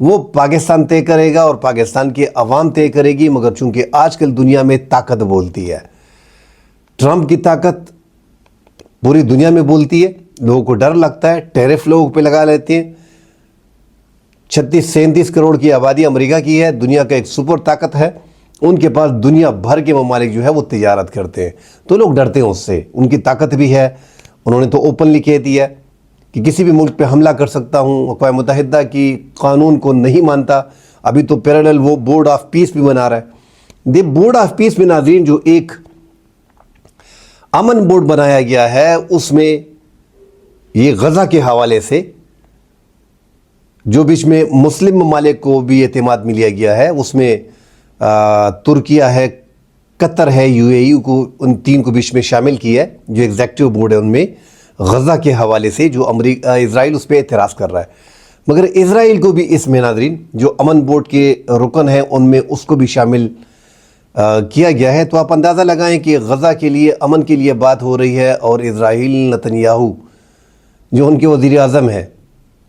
وہ پاکستان طے کرے گا اور پاکستان کی عوام طے کرے گی، مگر چونکہ آج کل دنیا میں طاقت بولتی ہے، ٹرمپ کی طاقت پوری دنیا میں بولتی ہے، لوگوں کو ڈر لگتا ہے، ٹیرف لوگوں پہ لگا لیتے ہیں۔ 36-37 کروڑ کی آبادی امریکہ کی ہے، دنیا کا ایک سپر طاقت ہے، ان کے پاس دنیا بھر کے ممالک جو ہے وہ تجارت کرتے ہیں، تو لوگ ڈرتے ہیں اس سے۔ ان کی طاقت بھی ہے، انہوں نے تو اوپنلی کہہ دیا کہ کسی بھی ملک پہ حملہ کر سکتا ہوں۔ اقوام متحدہ کی قانون کو نہیں مانتا، ابھی تو پیرالل وہ بورڈ آف پیس بھی بنا رہا ہے۔ بورڈ آف پیس میں ناظرین جو ایک امن بورڈ بنایا گیا ہے، اس میں یہ غزہ کے حوالے سے جو بیچ میں مسلم ممالک کو بھی اعتماد میں لیا گیا ہے، اس میں ترکیہ ہے، قطر ہے، یو اے ای کو، ان تین کو بیچ میں شامل کیا ہے۔ جو ایگزیکٹو بورڈ ہے ان میں غزہ کے حوالے سے جو اسرائیل اس پہ اعتراض کر رہا ہے، مگر اسرائیل کو بھی اس میں ناظرین جو امن بورڈ کے رکن ہیں ان میں اس کو بھی شامل کیا گیا ہے۔ تو آپ اندازہ لگائیں کہ غزہ کے لیے، امن کے لیے بات ہو رہی ہے، اور اسرائیل نتنیاہو جو ان کے وزیر اعظم ہیں،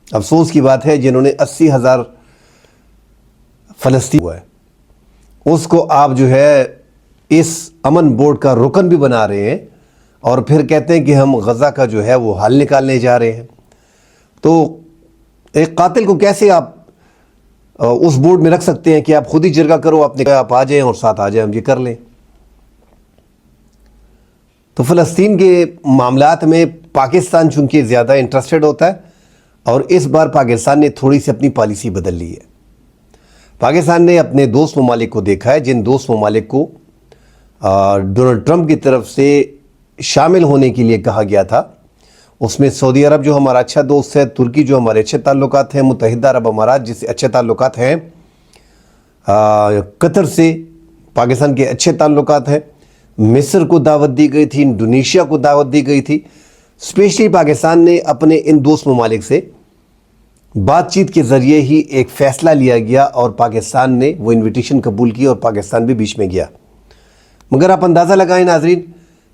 افسوس کی بات ہے جنہوں نے 80,000 فلسطین ہوا ہے، اس کو آپ جو ہے اس امن بورڈ کا رکن بھی بنا رہے ہیں، اور پھر کہتے ہیں کہ ہم غزہ کا جو ہے وہ حل نکالنے جا رہے ہیں۔ تو ایک قاتل کو کیسے آپ اس بورڈ میں رکھ سکتے ہیں کہ آپ خود ہی جرگہ کرو، آپ آ جائیں اور ساتھ آ جائیں، ہم یہ کر لیں۔ تو فلسطین کے معاملات میں پاکستان چونکہ زیادہ انٹرسٹڈ ہوتا ہے، اور اس بار پاکستان نے تھوڑی سی اپنی پالیسی بدل لی ہے۔ پاکستان نے اپنے دوست ممالک کو دیکھا ہے، جن دوست ممالک کو ڈونلڈ ٹرمپ کی طرف سے شامل ہونے کے لیے کہا گیا تھا، اس میں سعودی عرب جو ہمارا اچھا دوست ہے، ترکی جو ہمارے اچھے تعلقات ہیں، متحدہ عرب امارات جس سے اچھے تعلقات ہیں، قطر سے پاکستان کے اچھے تعلقات ہیں، مصر کو دعوت دی گئی تھی، انڈونیشیا کو دعوت دی گئی تھی۔ اسپیشلی پاکستان نے اپنے ان دوست ممالک سے بات چیت کے ذریعے ہی ایک فیصلہ لیا گیا، اور پاکستان نے وہ انویٹیشن قبول کی، اور پاکستان بھی بیچ میں گیا۔ مگر آپ اندازہ لگائیں ناظرین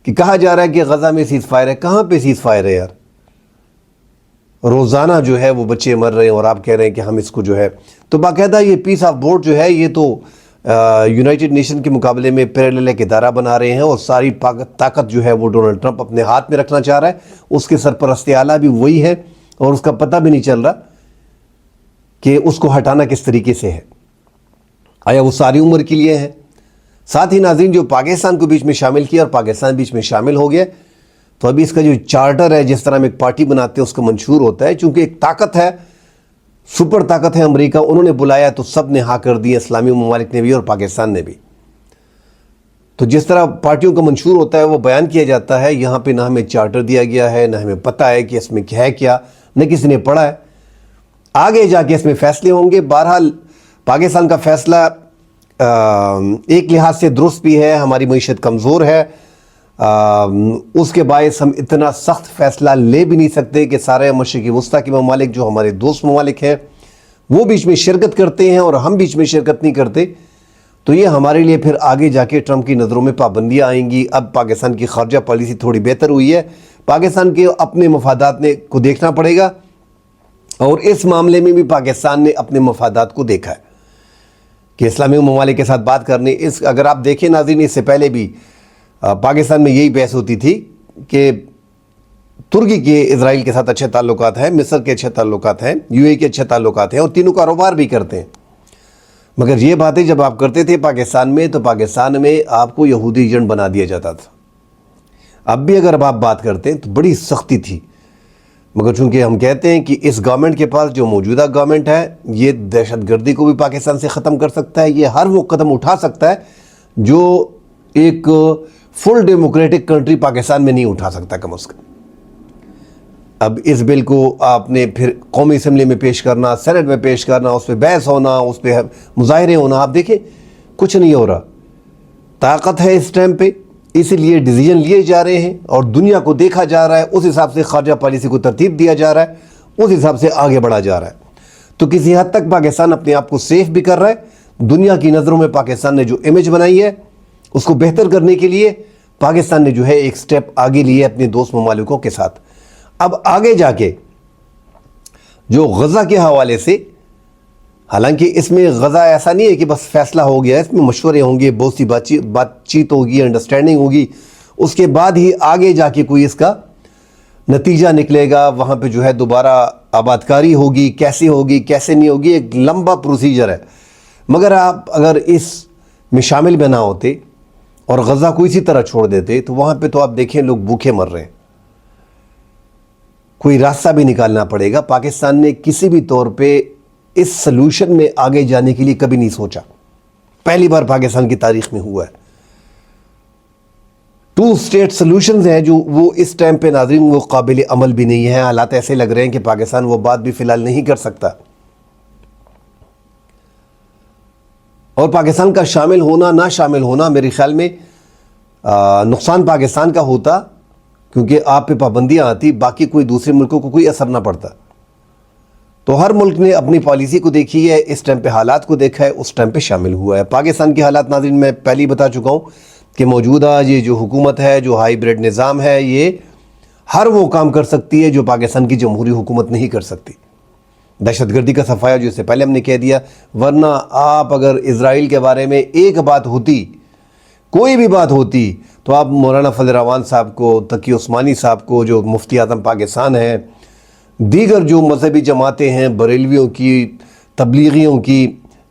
کہ کہا جا رہا ہے کہ غزہ میں سیز فائر ہے، کہاں پہ سیز فائر ہے یار؟ روزانہ جو ہے وہ بچے مر رہے ہیں، اور آپ کہہ رہے ہیں کہ ہم اس کو جو ہے، تو باقاعدہ یہ پیس آف بورڈ جو ہے یہ تو یونائٹڈ نیشن کے مقابلے میں پیرالل ایک ادارہ بنا رہے ہیں، اور ساری طاقت جو ہے وہ ڈونلڈ ٹرمپ اپنے ہاتھ میں رکھنا چاہ رہا ہے۔ اس کے سرپرست اعلیٰ بھی وہی ہے، اور اس کا پتہ بھی نہیں چل رہا کہ اس کو ہٹانا کس طریقے سے ہے، آیا وہ ساری عمر کے لیے ہے۔ ساتھ ہی ناظرین جو پاکستان کو بیچ میں شامل کیا، اور پاکستان بیچ میں شامل ہو گیا، تو ابھی اس کا جو چارٹر ہے، جس طرح ہم ایک پارٹی بناتے ہیں اس کا منشور ہوتا ہے، چونکہ ایک طاقت ہے، سپر طاقت ہے امریکہ، انہوں نے بلایا تو سب نے ہاں کر دی، اسلامی ممالک نے بھی اور پاکستان نے بھی۔ تو جس طرح پارٹیوں کا منشور ہوتا ہے وہ بیان کیا جاتا ہے، یہاں پہ نہ ہمیں چارٹر دیا گیا ہے، نہ ہمیں پتہ ہے کہ اس میں کیا ہے، کیا نہ کسی نے پڑھا ہے۔ آگے جا کے اس میں فیصلے ہوں گے۔ بہرحال پاکستان کا فیصلہ ایک لحاظ سے درست بھی ہے، ہماری معیشت کمزور ہے، اس کے باعث ہم اتنا سخت فیصلہ لے بھی نہیں سکتے کہ سارے مشرقی وسطیٰ کے ممالک جو ہمارے دوست ممالک ہیں وہ بیچ میں شرکت کرتے ہیں اور ہم بیچ میں شرکت نہیں کرتے، تو یہ ہمارے لیے پھر آگے جا کے ٹرمپ کی نظروں میں پابندیاں آئیں گی۔ اب پاکستان کی خارجہ پالیسی تھوڑی بہتر ہوئی ہے، پاکستان کے اپنے مفادات کو دیکھنا پڑے گا، اور اس معاملے میں بھی پاکستان نے اپنے مفادات کو دیکھا ہے کہ اسلامی ممالک کے ساتھ بات کرنے۔ اگر آپ دیکھیں ناظرین، اس سے پہلے بھی پاکستان میں یہی بحث ہوتی تھی کہ ترکی کے اسرائیل کے ساتھ اچھے تعلقات ہیں، مصر کے اچھے تعلقات ہیں، یو اے کے اچھے تعلقات ہیں، اور تینوں کاروبار بھی کرتے ہیں، مگر یہ باتیں جب آپ کرتے تھے پاکستان میں، تو پاکستان میں آپ کو یہودی ایجنٹ بنا دیا جاتا تھا۔ اب بھی اگر آپ بات کرتے ہیں تو بڑی سختی تھی، مگر چونکہ ہم کہتے ہیں کہ اس گورنمنٹ کے پاس جو موجودہ گورنمنٹ ہے یہ دہشت گردی کو بھی پاکستان سے ختم کر سکتا ہے، یہ ہر وہ قدم اٹھا سکتا ہے جو ایک فل ڈیموکریٹک کنٹری پاکستان میں نہیں اٹھا سکتا کم از کم۔ اب اس بل کو آپ نے پھر قومی اسمبلی میں پیش کرنا، سینٹ میں پیش کرنا، اس پہ بحث ہونا، اس پہ مظاہرے ہونا، آپ دیکھیں کچھ نہیں ہو رہا۔ طاقت ہے اس ٹائم پہ، اسی لیے ڈیسیجن لیے جا رہے ہیں، اور دنیا کو دیکھا جا رہا ہے، اس حساب سے خارجہ پالیسی کو ترتیب دیا جا رہا ہے، اس حساب سے آگے بڑھا جا رہا ہے۔ تو کسی حد تک پاکستان اپنے آپ کو سیف بھی کر رہا ہے، دنیا کی نظروں میں پاکستان نے جو امیج بنائی ہے اس کو بہتر کرنے کے لیے پاکستان نے جو ہے ایک سٹیپ آگے لیے اپنے دوست ممالکوں کے ساتھ۔ اب آگے جا کے جو غزہ کے حوالے سے حالانکہ اس میں غزہ ایسا نہیں ہے کہ بس فیصلہ ہو گیا، اس میں مشورے ہوں گے، بہت سی بات چیت ہوگی، انڈرسٹینڈنگ ہوگی، اس کے بعد ہی آگے جا کے کوئی اس کا نتیجہ نکلے گا، وہاں پہ جو ہے دوبارہ آبادکاری ہوگی، کیسے ہوگی کیسے نہیں ہوگی، ایک لمبا پروسیجر ہے۔ مگر آپ اگر اس میں شامل بھی نہ ہوتے اور غزہ کو اسی طرح چھوڑ دیتے تو وہاں پہ تو آپ دیکھیں لوگ بھوکے مر رہے ہیں۔ کوئی راستہ بھی نکالنا پڑے گا۔ پاکستان نے کسی بھی طور پہ اس سلوشن میں آگے جانے کے لیے کبھی نہیں سوچا، پہلی بار پاکستان کی تاریخ میں ہوا ہے۔ 2 اسٹیٹ سلوشنز ہیں جو وہ اس ٹائم پہ ناظرین وہ قابل عمل بھی نہیں ہے۔ حالات ایسے لگ رہے ہیں کہ پاکستان وہ بات بھی فی الحال نہیں کر سکتا، اور پاکستان کا شامل ہونا نہ شامل ہونا میرے خیال میں نقصان پاکستان کا ہوتا، کیونکہ آپ پہ پابندیاں آتی، باقی کوئی دوسرے ملکوں کو کوئی اثر نہ پڑتا۔ تو ہر ملک نے اپنی پالیسی کو دیکھی ہے، اس ٹائم پہ حالات کو دیکھا ہے، اس ٹائم پہ شامل ہوا ہے۔ پاکستان کے حالات ناظرین میں پہلے ہی بتا چکا ہوں کہ موجودہ یہ جو حکومت ہے، جو ہائیبریڈ نظام ہے، یہ ہر وہ کام کر سکتی ہے جو پاکستان کی جمہوری حکومت نہیں کر سکتی۔ دہشت گردی کا صفایا جو اس سے پہلے ہم نے کہہ دیا، ورنہ آپ اگر اسرائیل کے بارے میں ایک بات ہوتی، کوئی بھی بات ہوتی، تو آپ مولانا فضل الرحمان صاحب کو، تقی عثمانی صاحب کو جو مفتی اعظم پاکستان ہیں، دیگر جو مذہبی جماعتیں ہیں، بریلویوں کی، تبلیغیوں کی،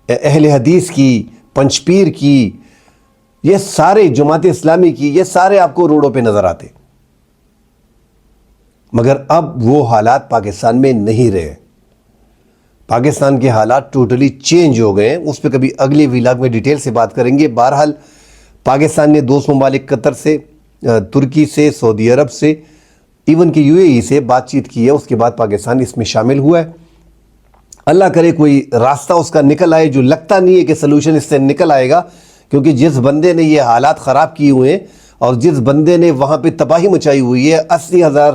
اہل حدیث کی، پنچ پیر کی، یہ سارے جماعت اسلامی کی، یہ سارے آپ کو روڈوں پہ نظر آتے۔ مگر اب وہ حالات پاکستان میں نہیں رہے۔ پاکستان کے حالات ٹوٹلی چینج ہو گئے ہیں، اس پہ کبھی اگلے ویلاگ میں ڈیٹیل سے بات کریں گے۔ بہرحال پاکستان نے دوست ممالک قطر سے، ترکی سے، سعودی عرب سے، ایون کہ UAE سے بات چیت کی ہے، اس کے بعد پاکستان اس میں شامل ہوا ہے۔ اللہ کرے کوئی راستہ اس کا نکل آئے، جو لگتا نہیں ہے کہ سلوشن اس سے نکل آئے گا، کیونکہ جس بندے نے یہ حالات خراب کیے ہوئے ہیں اور جس بندے نے وہاں پہ تباہی مچائی ہوئی ہے، 80,000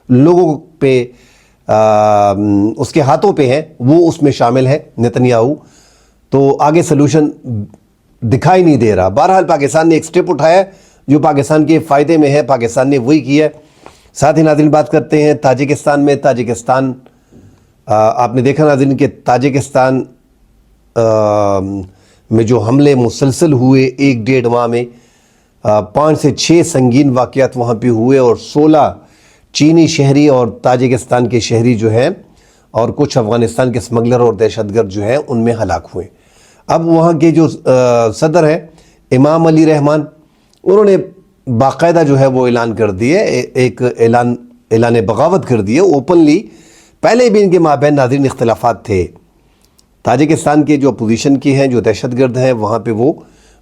لوگوں پہ اس کے ہاتھوں پہ ہیں، وہ اس میں شامل ہے نتنیاہو، تو آگے سلوشن دکھائی نہیں دے رہا۔ بہرحال پاکستان نے ایک سٹیپ اٹھایا ہے جو پاکستان کے فائدے میں ہے، پاکستان نے وہی کیا ہے۔ ساتھ ہی ناظرین بات کرتے ہیں تاجکستان میں۔ تاجکستان آپ نے دیکھا ناظرین کہ تاجکستان میں جو حملے مسلسل ہوئے 1-1.5 ماہ میں، 5 سے 6 سنگین واقعات وہاں پہ ہوئے، اور 16 چینی شہری اور تاجکستان کے شہری جو ہیں، اور کچھ افغانستان کے سمگلر اور دہشت گرد جو ہیں ان میں ہلاک ہوئے۔ اب وہاں کے جو صدر ہیں امام علی رحمان، انہوں نے باقاعدہ جو ہے وہ اعلان کر دیے، ایک اعلان بغاوت کر دیے اوپنلی۔ پہلے بھی ان کے مابین ناظرین اختلافات تھے۔ تاجکستان کے جو اپوزیشن کی ہیں، جو دہشت گرد ہیں، وہاں پہ وہ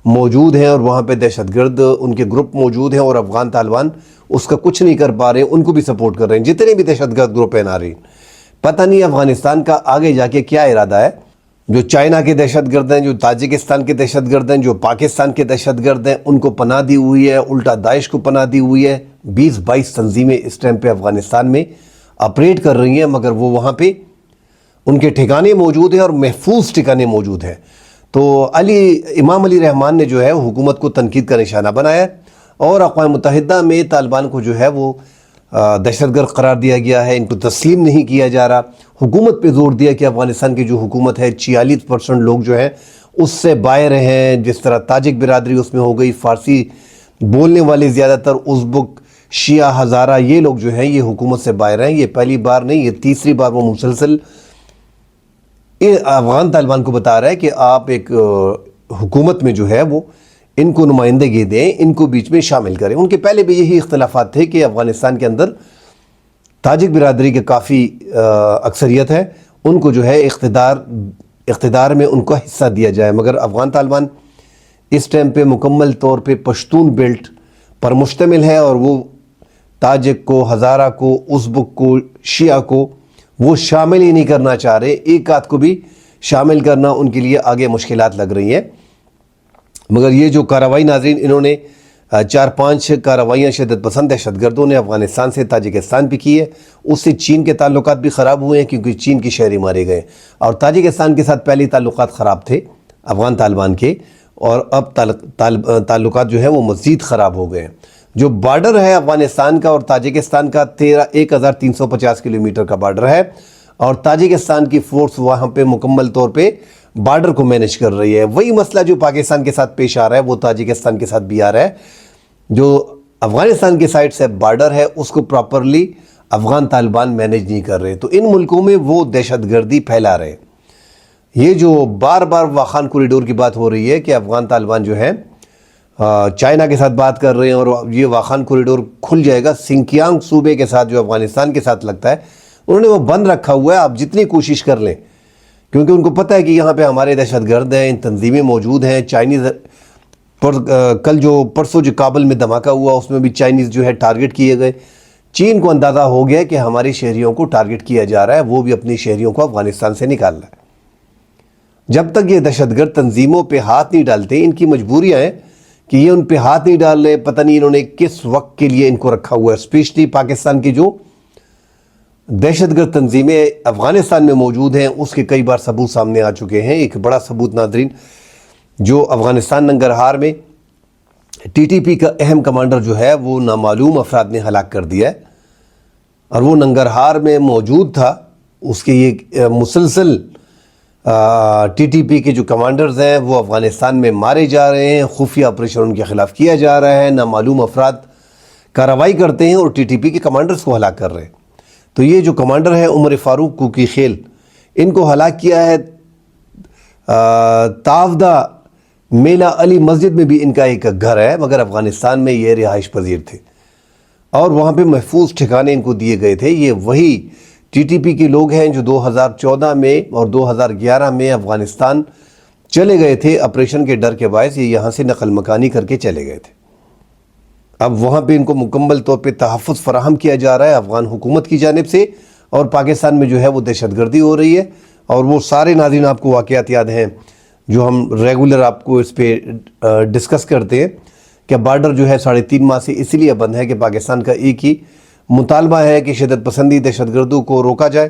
موجود ہیں، اور وہاں پہ دہشت گرد ان کے گروپ موجود ہیں، اور افغان طالبان اس کا کچھ نہیں کر پا رہے ہیں، ان کو بھی سپورٹ کر رہے ہیں، جتنے بھی دہشت گرد گروپ ہیں ناظرین۔ پتہ نہیں افغانستان کا آگے جا کے کیا ارادہ ہے۔ جو چائنا کے دہشت گرد ہیں، جو تاجکستان کے دہشت گرد ہیں، جو پاکستان کے دہشت گرد ہیں، ان کو پناہ دی ہوئی ہے، الٹا داعش کو پناہ دی ہوئی ہے۔ 20-22 تنظیمیں اس ٹائم پہ افغانستان میں آپریٹ کر رہی ہیں، مگر وہ وہاں پہ ان کے ٹھکانے موجود ہیں، اور محفوظ ٹھکانے موجود ہیں۔ تو امام علی رحمان نے جو ہے حکومت کو تنقید کا نشانہ بنایا، اور اقوام متحدہ میں طالبان کو جو ہے وہ دہشت گرد قرار دیا گیا ہے، ان کو تسلیم نہیں کیا جا رہا۔ حکومت پہ زور دیا کہ افغانستان کی جو حکومت ہے 46% لوگ جو ہیں اس سے باہر ہیں، جس طرح تاجک برادری اس میں ہو گئی، فارسی بولنے والے زیادہ تر، ازبک، شیعہ، ہزارہ، یہ لوگ جو ہیں یہ حکومت سے باہر ہیں۔ یہ پہلی بار نہیں، یہ تیسری بار وہ مسلسل افغان طالبان کو بتا رہا ہے کہ آپ ایک حکومت میں جو ہے وہ ان کو نمائندگی دیں، ان کو بیچ میں شامل کریں۔ ان کے پہلے بھی یہی اختلافات تھے کہ افغانستان کے اندر تاجک برادری کے کافی اکثریت ہے، ان کو جو ہے اقتدار میں ان کو حصہ دیا جائے، مگر افغان طالبان اس ٹائم پہ مکمل طور پہ پشتون بیلٹ پر مشتمل ہے، اور وہ تاجک کو، ہزارہ کو، ازبک کو، شیعہ کو وہ شامل ہی نہیں کرنا چاہ رہے۔ ایک آدھ کو بھی شامل کرنا ان کے لیے آگے مشکلات لگ رہی ہیں۔ مگر یہ جو کارروائی ناظرین انہوں نے 4-5 کارروائیاں شدت پسند دہشت گردوں نے افغانستان سے تاجکستان پہ کی ہے، اس سے چین کے تعلقات بھی خراب ہوئے ہیں، کیونکہ چین کی شہری مارے گئے، اور تاجکستان کے ساتھ پہلے تعلقات خراب تھے افغان طالبان کے، اور اب تعلقات جو ہیں وہ مزید خراب ہو گئے ہیں۔ جو بارڈر ہے افغانستان کا اور تاجکستان کا 13,350 کلومیٹر کا بارڈر ہے، اور تاجکستان کی فورس وہاں پہ مکمل طور پہ بارڈر کو مینیج کر رہی ہے۔ وہی مسئلہ جو پاکستان کے ساتھ پیش آ رہا ہے وہ تاجکستان کے ساتھ بھی آ رہا ہے۔ جو افغانستان کے سائڈ سے بارڈر ہے اس کو پراپرلی افغان طالبان مینیج نہیں کر رہے، تو ان ملکوں میں وہ دہشت گردی پھیلا رہے ہیں۔ یہ جو بار بار واخان کوریڈور کی بات ہو رہی ہے کہ افغان طالبان جو ہے چائنا کے ساتھ بات کر رہے ہیں اور یہ واخان کوریڈور کھل جائے گا سنکیانگ صوبے کے ساتھ جو افغانستان کے ساتھ لگتا ہے، انہوں نے وہ بند رکھا ہوا ہے۔ آپ جتنی کوشش کر لیں، کیونکہ ان کو پتہ ہے کہ یہاں پہ ہمارے دہشت گرد ہیں، ان تنظیمیں موجود ہیں۔ چائنیز کل جو پرسوں جو کابل میں دھماکہ ہوا اس میں بھی چائنیز جو ہے ٹارگٹ کیے گئے۔ چین کو اندازہ ہو گیا کہ ہمارے شہریوں کو ٹارگٹ کیا جا رہا ہے، وہ بھی اپنی شہریوں کو افغانستان سے نکال رہا ہے۔ جب تک یہ دہشت گرد تنظیموں پہ ہاتھ نہیں ڈالتے، ان کی مجبوریاں ہیں کہ یہ ان پہ ہاتھ نہیں ڈال رہے، پتہ نہیں انہوں نے کس وقت کے لیے ان کو رکھا ہوا ہے۔ اسپیشلی پاکستان کی جو دہشت گرد تنظیمیں افغانستان میں موجود ہیں اس کے کئی بار ثبوت سامنے آ چکے ہیں۔ ایک بڑا ثبوت ناظرین، جو افغانستان ننگرہار میں ٹی ٹی پی کا اہم کمانڈر جو ہے وہ نامعلوم افراد نے ہلاک کر دیا ہے، اور وہ ننگرہار میں موجود تھا۔ اس کے یہ مسلسل ٹی ٹی پی کے جو کمانڈرز ہیں وہ افغانستان میں مارے جا رہے ہیں، خفیہ آپریشن ان کے خلاف کیا جا رہا ہے، نامعلوم افراد کارروائی کرتے ہیں اور ٹی ٹی پی کے کمانڈرز کو ہلاک کر رہے ہیں۔ تو یہ جو کمانڈر ہے عمر فاروق کوکی خیل، ان کو ہلاک کیا ہے تاودہ میلہ علی مسجد میں بھی ان کا ایک گھر ہے، مگر افغانستان میں یہ رہائش پذیر تھے اور وہاں پہ محفوظ ٹھکانے ان کو دیے گئے تھے۔ یہ وہی ٹی ٹی پی کے لوگ ہیں جو 2014 میں اور 2011 میں افغانستان چلے گئے تھے آپریشن کے ڈر کے باعث۔ یہ یہاں سے نقل مکانی کر کے چلے گئے تھے۔ اب وہاں پہ ان کو مکمل طور پہ تحفظ فراہم کیا جا رہا ہے افغان حکومت کی جانب سے، اور پاکستان میں جو ہے وہ دہشت گردی ہو رہی ہے۔ اور وہ سارے ناظرین آپ کو واقعات یاد ہیں جو ہم ریگولر آپ کو اس پہ ڈسکس کرتے ہیں کہ بارڈر جو ہے 3.5 ماہ سے اس لیے بند ہے کہ پاکستان کا ایک ہی مطالبہ ہے کہ شدت پسندی دہشت گردوں کو روکا جائے،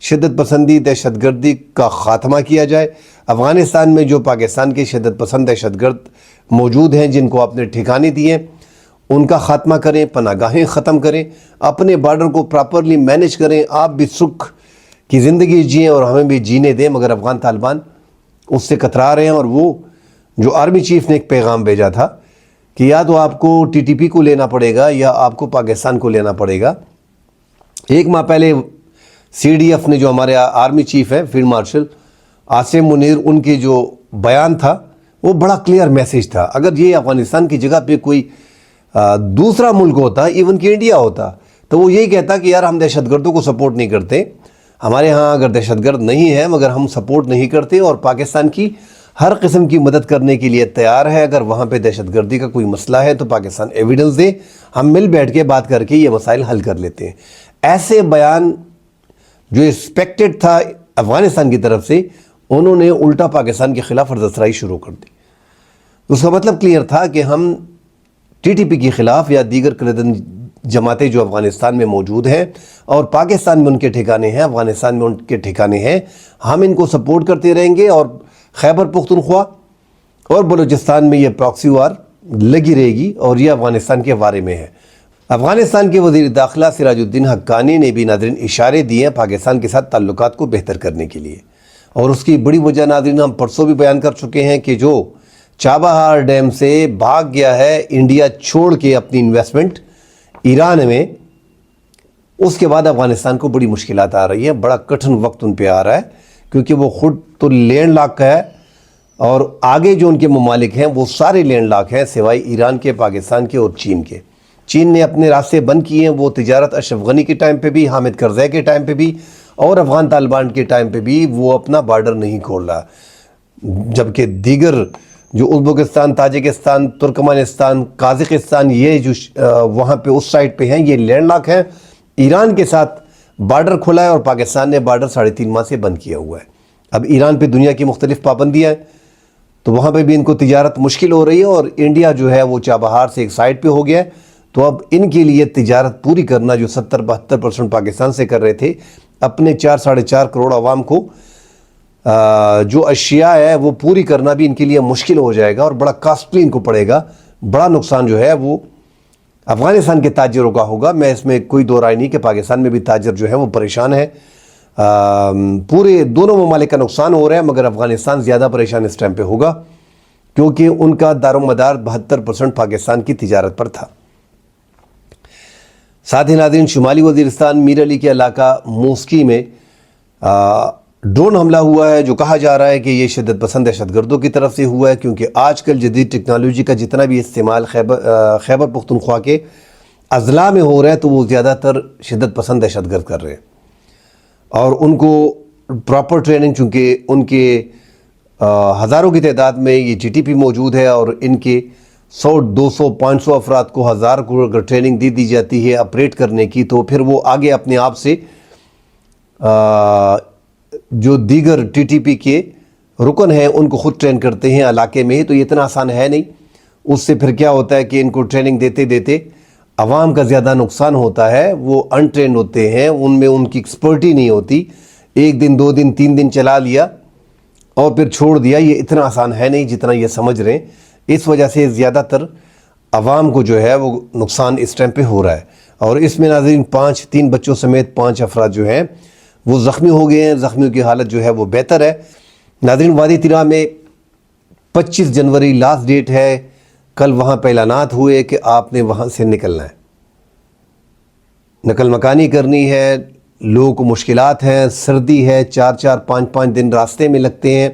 شدت پسندی دہشت گردی کا خاتمہ کیا جائے۔ افغانستان میں جو پاکستان کے شدت پسند دہشت گرد موجود ہیں جن کو آپ نے ٹھکانے دیے، ان کا خاتمہ کریں، پناہ گاہیں ختم کریں، اپنے بارڈر کو پراپرلی مینیج کریں، آپ بھی سکھ کی زندگی جئیں اور ہمیں بھی جینے دیں۔ مگر افغان طالبان اس سے کترا رہے ہیں، اور وہ جو آرمی چیف نے ایک پیغام بھیجا تھا کہ یا تو آپ کو ٹی ٹی پی کو لینا پڑے گا یا آپ کو پاکستان کو لینا پڑے گا۔ 1 ماہ پہلے سی ڈی ایف نے جو ہمارے آرمی چیف ہیں فیلڈ مارشل عاصم منیر، ان کے جو بیان تھا وہ بڑا کلیئر میسیج تھا۔ اگر یہ افغانستان کی جگہ پہ کوئی دوسرا ملک ہوتا، ایون کہ انڈیا ہوتا، تو وہ یہی کہتا کہ یار ہم دہشت گردوں کو سپورٹ نہیں کرتے، ہمارے ہاں اگر دہشت گرد نہیں ہے مگر ہم سپورٹ نہیں کرتے اور پاکستان کی ہر قسم کی مدد کرنے کے لیے تیار ہے۔ اگر وہاں پہ دہشت گردی کا کوئی مسئلہ ہے تو پاکستان ایویڈنس دے، ہم مل بیٹھ کے بات کر کے یہ مسائل حل کر لیتے ہیں۔ ایسے بیان جو ایکسپیکٹڈ تھا افغانستان کی طرف سے، انہوں نے الٹا پاکستان کے خلاف ورزشرائی شروع کر دی۔ اس کا مطلب کلیئر تھا کہ ہم ٹی ٹی پی کے خلاف یا دیگر کلدن جماعتیں جو افغانستان میں موجود ہیں اور پاکستان میں ان کے ٹھکانے ہیں، افغانستان میں ان کے ٹھکانے ہیں، ہم ان کو سپورٹ کرتے رہیں گے، اور خیبر پختونخوا اور بلوچستان میں یہ پراکسی وار لگی رہے گی، اور یہ افغانستان کے بارے میں ہے۔ افغانستان کے وزیر داخلہ سراج الدین حقانی نے بھی ناظرین اشارے دیے ہیں پاکستان کے ساتھ تعلقات کو بہتر کرنے کے لیے، اور اس کی بڑی وجہ ناظرین ہم پرسوں بھی بیان کر چکے ہیں کہ جو چابہار ڈیم سے بھاگ گیا ہے انڈیا چھوڑ کے اپنی انویسٹمنٹ ایران میں، اس کے بعد افغانستان کو بڑی مشکلات آ رہی ہیں، بڑا کٹھن وقت ان پہ آ رہا ہے، کیونکہ وہ خود تو لینڈ لاک ہے اور آگے جو ان کے ممالک ہیں وہ سارے لینڈ لاک ہیں سوائے ایران کے، پاکستان کے اور چین کے۔ چین نے اپنے راستے بند کیے ہیں، وہ تجارت اشرف غنی کے ٹائم پہ بھی، حامد کرزئی کے ٹائم پہ بھی اور افغان طالبان کے ٹائم پہ بھی وہ اپنا بارڈر نہیں کھول رہا، جبکہ دیگر جو ازبکستان، تاجکستان، ترکمانستان، قازقستان، یہ جو وہاں پہ اس سائٹ پہ ہیں یہ لینڈ لاک ہیں۔ ایران کے ساتھ بارڈر کھلا ہے اور پاکستان نے بارڈر 3.5 ماہ سے بند کیا ہوا ہے۔ اب ایران پہ دنیا کی مختلف پابندیاں ہیں، تو وہاں پہ بھی ان کو تجارت مشکل ہو رہی ہے، اور انڈیا جو ہے وہ چابہار سے ایک سائٹ پہ ہو گیا ہے، تو اب ان کے لیے تجارت پوری کرنا جو 70-72% پاکستان سے کر رہے تھے، اپنے 4-4.5 کروڑ عوام کو جو اشیاء ہے وہ پوری کرنا بھی ان کے لیے مشکل ہو جائے گا، اور بڑا کاسٹلی ان کو پڑے گا۔ بڑا نقصان جو ہے وہ افغانستان کے تاجروں کا ہوگا۔ میں اس میں کوئی دو رائے نہیں کہ پاکستان میں بھی تاجر جو ہے وہ پریشان ہے، پورے دونوں ممالک کا نقصان ہو رہا ہے، مگر افغانستان زیادہ پریشان اس ٹائم پہ ہوگا کیونکہ ان کا دار و مدار 72% پاکستان کی تجارت پر تھا۔ ساتھ ہی ناظرین، شمالی وزیرستان میر علی کے علاقہ موسکی میں ڈرون حملہ ہوا ہے، جو کہا جا رہا ہے کہ یہ شدت پسند دہشت گردوں کی طرف سے ہوا ہے، کیونکہ آج کل جدید ٹیکنالوجی کا جتنا بھی استعمال خیبر پختونخوا کے اضلاع میں ہو رہا ہے تو وہ زیادہ تر شدت پسند دہشت گرد کر رہے ہیں، اور ان کو پراپر ٹریننگ، چونکہ ان کے ہزاروں کی تعداد میں یہ جی ٹی پی موجود ہے، اور ان کے 100 200 500 افراد کو 1000 کو اگر ٹریننگ دی جاتی ہے آپریٹ کرنے کی، تو پھر وہ آگے اپنے آپ سے جو دیگر ٹی ٹی پی کے رکن ہیں ان کو خود ٹرین کرتے ہیں علاقے میں ہی، تو یہ اتنا آسان ہے نہیں۔ اس سے پھر کیا ہوتا ہے کہ ان کو ٹریننگ دیتے دیتے عوام کا زیادہ نقصان ہوتا ہے، وہ انٹرینڈ ہوتے ہیں، ان میں ان کی ایکسپرٹی نہیں ہوتی، 1 دن 2 دن 3 دن چلا لیا اور پھر چھوڑ دیا، یہ اتنا آسان ہے نہیں جتنا یہ سمجھ رہے ہیں۔ اس وجہ سے زیادہ تر عوام کو جو ہے وہ نقصان اس ٹائم پہ ہو رہا ہے، اور اس میں ناظرین 3 بچوں سمیت 5 افراد جو ہیں وہ زخمی ہو گئے ہیں، زخمیوں کی حالت جو ہے وہ بہتر ہے۔ ناظرین، وادی طیرہ میں 25 جنوری لاسٹ ڈیٹ ہے، کل وہاں پہ اعلانات ہوئے کہ آپ نے وہاں سے نکلنا ہے، نقل مکانی کرنی ہے، لوگوں کو مشکلات ہیں، سردی ہے، 4 5 دن راستے میں لگتے ہیں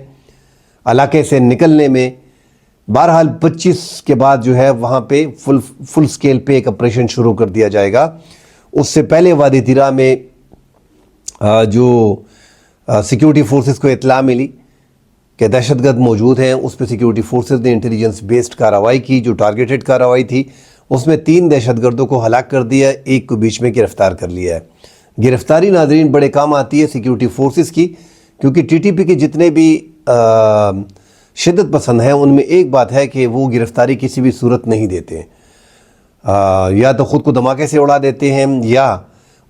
علاقے سے نکلنے میں۔ بہرحال 25 کے بعد جو ہے وہاں پہ فل سکیل پہ ایک آپریشن شروع کر دیا جائے گا۔ اس سے پہلے وادی طیرہ میں جو سیکیورٹی فورسز کو اطلاع ملی کہ دہشت گرد موجود ہیں، اس پہ سیکیورٹی فورسز نے انٹیلیجنس بیسڈ کارروائی کی، جو ٹارگیٹڈ کارروائی تھی، اس میں 3 دہشت گردوں کو ہلاک کر دیا، 1 کو بیچ میں گرفتار کر لیا ہے۔ گرفتاری ناظرین بڑے کام آتی ہے سیکیورٹی فورسز کی، کیونکہ ٹی ٹی پی کے جتنے بھی شدت پسند ہیں ان میں ایک بات ہے کہ وہ گرفتاری کسی بھی صورت نہیں دیتے ہیں، یا تو خود کو دھماکے سے اڑا دیتے ہیں، یا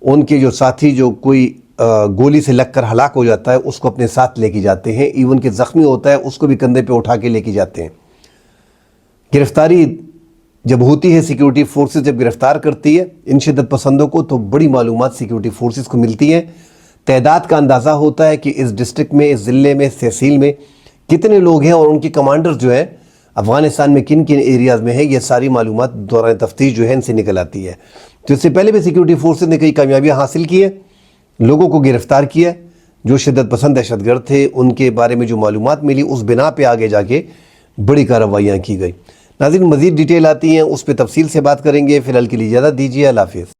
ان کے جو ساتھی جو کوئی گولی سے لگ کر ہلاک ہو جاتا ہے اس کو اپنے ساتھ لے کے جاتے ہیں، ایون کہ زخمی ہوتا ہے اس کو بھی کندھے پہ اٹھا کے لے کے جاتے ہیں۔ گرفتاری جب ہوتی ہے، سیکیورٹی فورسز جب گرفتار کرتی ہے ان شدت پسندوں کو، تو بڑی معلومات سیکیورٹی فورسز کو ملتی ہیں، تعداد کا اندازہ ہوتا ہے کہ اس ڈسٹرکٹ میں، اس ضلع میں، اس تحصیل میں کتنے لوگ ہیں، اور ان کی کمانڈرز جو ہیں افغانستان میں کن کن ایریاز میں ہیں، یہ ساری معلومات دوران تفتیش جو ہے ان سے نکل آتی ہے۔ تو اس سے پہلے بھی سیکیورٹی فورسز نے کئی کامیابیاں حاصل کی ہیں، لوگوں کو گرفتار کیا، جو شدت پسند دہشت گرد تھے ان کے بارے میں جو معلومات ملی اس بنا پہ آگے جا کے بڑی کارروائیاں کی گئی۔ ناظرین، مزید ڈیٹیل آتی ہیں، اس پہ تفصیل سے بات کریں گے، فی الحال کے لیے اجازت دیجیے، اللہ حافظ۔